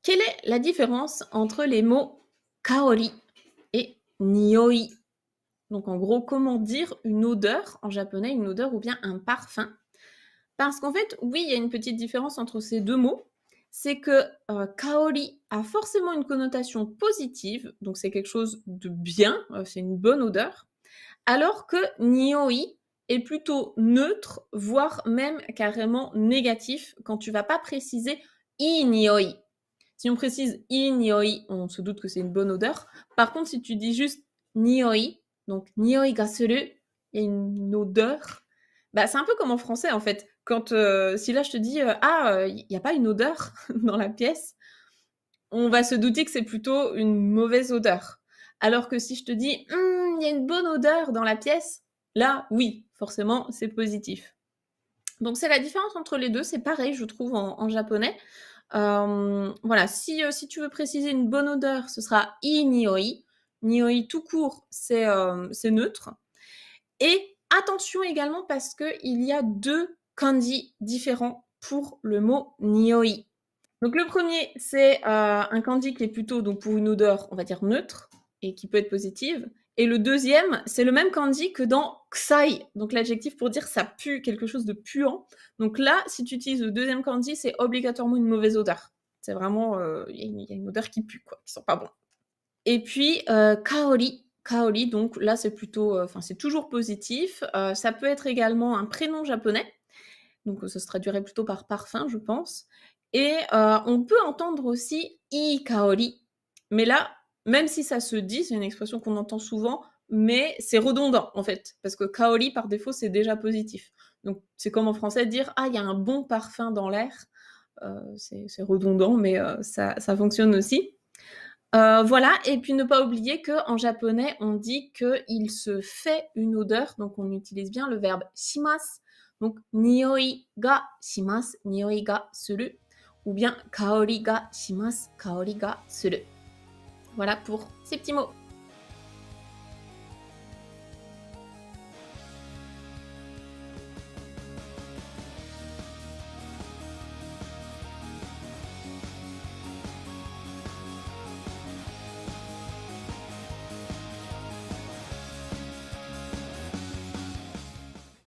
Quelle est la différence entre les mots kaori et nioi? Donc en gros, comment dire une odeur en japonais, une odeur ou bien un parfum? Parce qu'en fait, oui, il y a une petite différence entre ces 2 mots. C'est que, kaori a forcément une connotation positive, donc c'est quelque chose de bien, c'est une bonne odeur, alors que nioi est plutôt neutre, voire même carrément négatif quand tu vas pas préciser i nioi. Si on précise i nioi, on se doute que c'est une bonne odeur. Par contre, si tu dis juste nioi, donc nioi ga suru, il y a une odeur. Bah, c'est un peu comme en français en fait. Quand si là je te dis il n'y a pas une odeur dans la pièce, on va se douter que c'est plutôt une mauvaise odeur. Alors que si je te dis il y a une bonne odeur dans la pièce, là oui, forcément c'est positif. Donc c'est la différence entre les deux, c'est pareil je trouve en japonais. Voilà, si tu veux préciser une bonne odeur, ce sera i nioi. Nioi tout court, c'est neutre. Et attention également parce qu'il y a 2 kanji différents pour le mot nioi. Donc le premier, c'est, un kanji qui est plutôt donc pour une odeur, on va dire neutre et qui peut être positive et le deuxième, c'est le même kanji que dans ksai, donc l'adjectif pour dire ça pue, quelque chose de puant. Donc là, si tu utilises le deuxième kanji, c'est obligatoirement une mauvaise odeur. C'est vraiment, il y a une odeur qui pue quoi, qui sent pas bon. Et puis, kaori. Kaori, donc là, c'est plutôt, enfin, c'est toujours positif. Ça peut être également un prénom japonais, donc ça se traduirait plutôt par parfum, je pense. Et on peut entendre aussi i kaori, mais là, même si ça se dit, c'est une expression qu'on entend souvent, mais c'est redondant en fait, parce que kaori par défaut c'est déjà positif. Donc c'est comme en français dire ah il y a un bon parfum dans l'air, c'est redondant, mais ça fonctionne aussi. Voilà et puis ne pas oublier qu'en japonais, on dit qu'il se fait une odeur, donc on utilise bien le verbe shimasu, donc nioi ga shimasu, nioi ga suru ou bien kaori ga shimasu, kaori ga suru. Voilà pour ces petits mots.